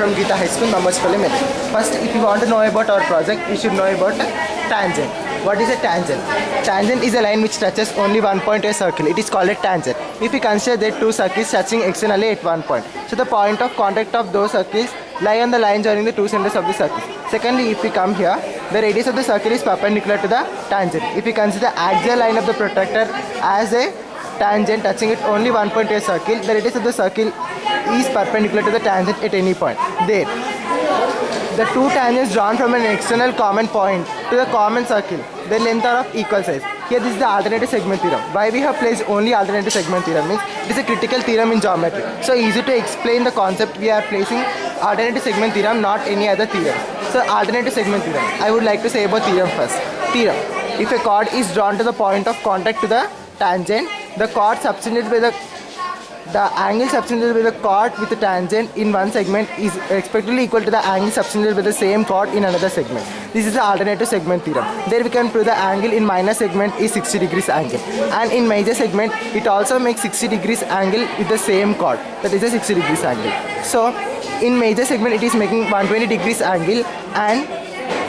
from Gita High School, Mamaspalli, Melli. First, if you want to know about our project, you should know about tangent. What is a tangent? Tangent is a line which touches only one point of a circle. It is called a tangent. If we consider that two circles touching externally at one point, so the point of contact of those circles lie on the line joining the two centers of the circle. Secondly, if we come here, the radius of the circle is perpendicular to the tangent. If we consider the axial line of the protractor as a tangent touching at only one point of a circle, the radius of the circle is perpendicular to the tangent at any point. There, the two tangents drawn from an external common point to the common circle, their length are of equal size. Here this is the alternative segment theorem. Why we have placed only alternative segment theorem means it is a critical theorem in geometry. So easy to explain the concept, we are placing alternative segment theorem, not any other theorem. So alternative segment theorem. I would like to say about theorem first. Theorem. If a chord is drawn to the point of contact to the tangent, the chord subtended by the angle subtended by the chord with the tangent in one segment is expectedly equal to the angle subtended by the same chord in another segment. This is the alternative segment theorem. There we can prove the angle in minor segment is 60 degrees angle, and in major segment it also makes 60 degrees angle with the same chord, that is a 60 degrees angle. So in major segment it is making 120 degrees angle, and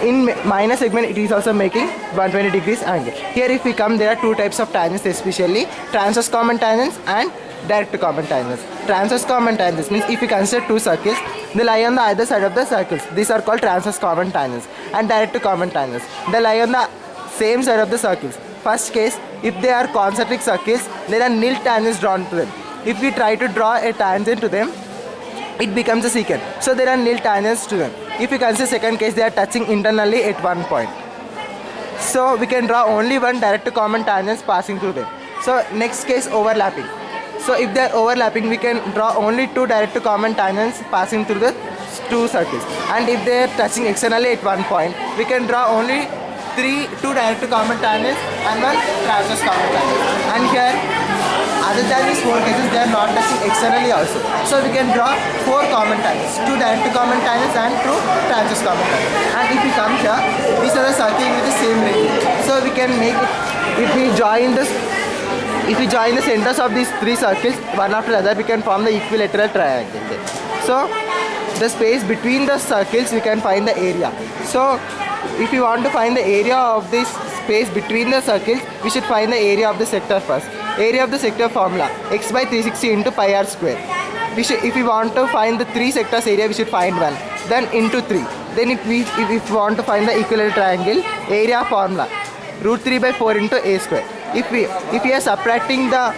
in minor segment it is also making 120 degrees angle. Here if we come, there are two types of tangents, especially transverse common tangents and direct common tangents. Transverse common tangents means if we consider two circles, they lie on the either side of the circles. These are called transverse common tangents. And direct common tangents, they lie on the same side of the circles. First case, if they are concentric circles, there are nil tangents drawn to them. If we try to draw a tangent to them, it becomes a secant. So there are nil tangents to them. If we consider second case, they are touching internally at one point. So we can draw only one direct common tangents passing through them. So next case, overlapping. So if they are overlapping, we can draw only two direct common tangents passing through the two circles. And if they are touching externally at one point, we can draw only two direct common tangents and one transverse common tangent. And here, other than these four cases, they are not touching externally also. So we can draw four common tangents, two direct common tangents and two transverse common tangents. And if we come here, these are the circles with the same radius. So we can make it, if we join the centers of these three circles one after the other, we can form the equilateral triangle. So the space between the circles, we can find the area. So if you want to find the area of this space between the circles, we should find the area of the sector first. Area of the sector formula, x by 360 into pi r square. If we want to find the three sectors area, we should find 1, then into 3. Then if we want to find the equilateral triangle, area formula, root 3 by 4 into a square. If we are subtracting the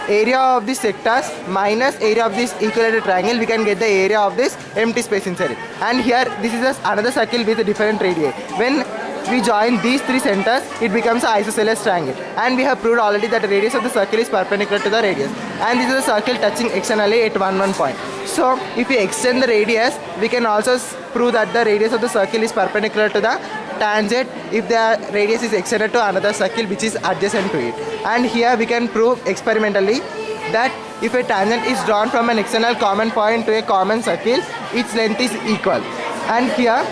area of these sectors minus area of this equilateral triangle, we can get the area of this empty space inside it. And here this is another circle with a different radii. When we join these three centers, it becomes an isosceles triangle. And we have proved already that the radius of the circle is perpendicular to the radius. And this is a circle touching externally at one point. So if we extend the radius, we can also prove that the radius of the circle is perpendicular to the tangent if the radius is extended to another circle which is adjacent to it. And here we can prove experimentally that if a tangent is drawn from an external common point to a common circle, its length is equal. And here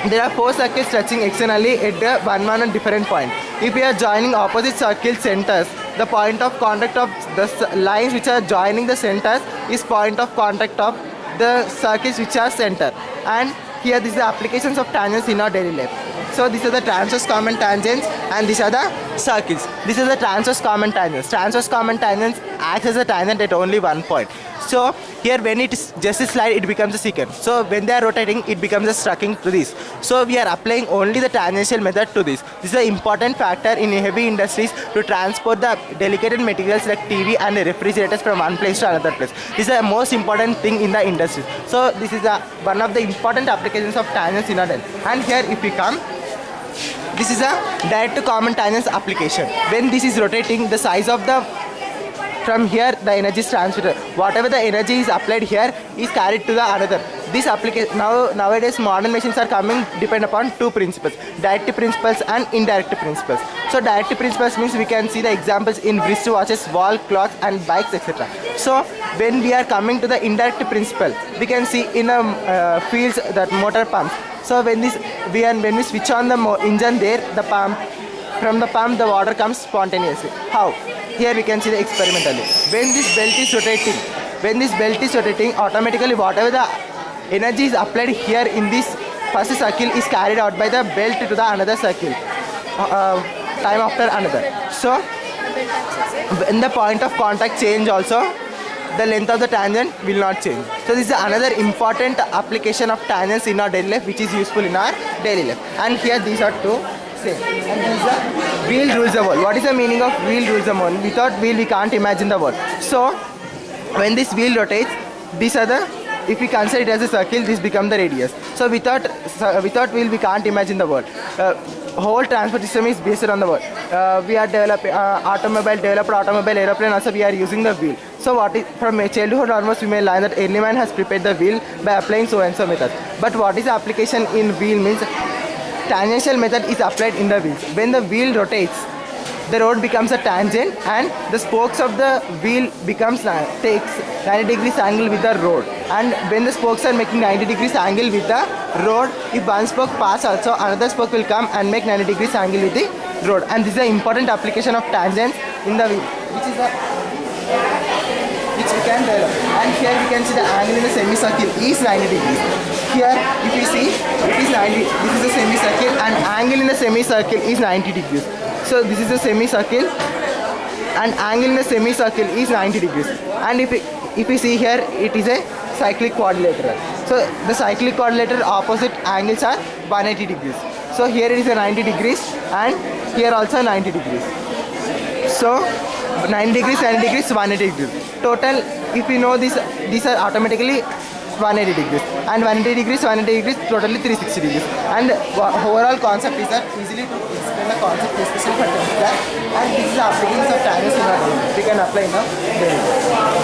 there are four circles touching externally at the one different point. If we are joining opposite circle centers, the point of contact of the lines which are joining the centers is point of contact of the circles which are center. And here this is the applications of tangents in our daily life. So these are the transverse common tangents and these are the circles. This is the transverse common tangents. Transverse common tangents acts as a tangent at only one point. So here when it is just a slide, it becomes a secant. So when they are rotating, it becomes a striking to this. So we are applying only the tangential method to this. This is an important factor in heavy industries to transport the delicate materials like TV and refrigerators from one place to another place. This is the most important thing in the industry. So this is one of the important applications of tangents in our day. And here if we come, this is a direct to common tangents application. When this is rotating, the size of the from here the energy is transferred. Whatever the energy is applied here is carried to the another. This application nowadays modern machines are coming depend upon two principles: direct principles and indirect principles. So direct principles means we can see the examples in wristwatches, wall clocks and bikes, etc. So when we are coming to the indirect principle, we can see in a fields that motor pumps. So when we switch on the engine there, from the pump the water comes spontaneously. How? Here we can see the experimentally. When this belt is rotating, automatically whatever the energy is applied here in this first circle is carried out by the belt to the another circle, time after another. So when the point of contact change also, the length of the tangent will not change. So this is another important application of tangents in our daily life, which is useful in our daily life. And here these are two same. And this is the wheel rules the world. What is the meaning of wheel rules the world? Without wheel we can't imagine the world. So when this wheel rotates, these are the, if we consider it as a circle, this becomes the radius. So without wheel we can't imagine the world. Whole transport system is based on the world. We are developing developed automobile, aeroplane also we are using the wheel. So what is, from childhood onwards we may learn that early man has prepared the wheel by applying so and so method. But what is the application in wheel means tangential method is applied in the wheels. When the wheel rotates, the road becomes a tangent and the spokes of the wheel takes 90 degrees angle with the road. And when the spokes are making 90 degrees angle with the road, if one spoke pass also, another spoke will come and make 90 degrees angle with the road. And this is an important application of tangents in the wheel, which we can develop. And here we can see the angle in the semicircle is 90 degrees. Here if you see, it is 90, this is a semicircle and angle in the semicircle is 90 degrees. So this is a semicircle and angle in the semicircle is 90 degrees. And if you see here, it is a cyclic quadrilateral. So the cyclic quadrilateral opposite angles are 180 degrees. So here it is a 90 degrees and here also 90 degrees. So 90 degrees, 90 degrees, 180 degrees. Total, if you know this, these are automatically 180 degrees. And 180 degrees, 180 degrees, totally 360 degrees. And overall concept is that easily to explain the concept, especially for technical. And this is the applications of tangents in our daily. We can apply in our daily.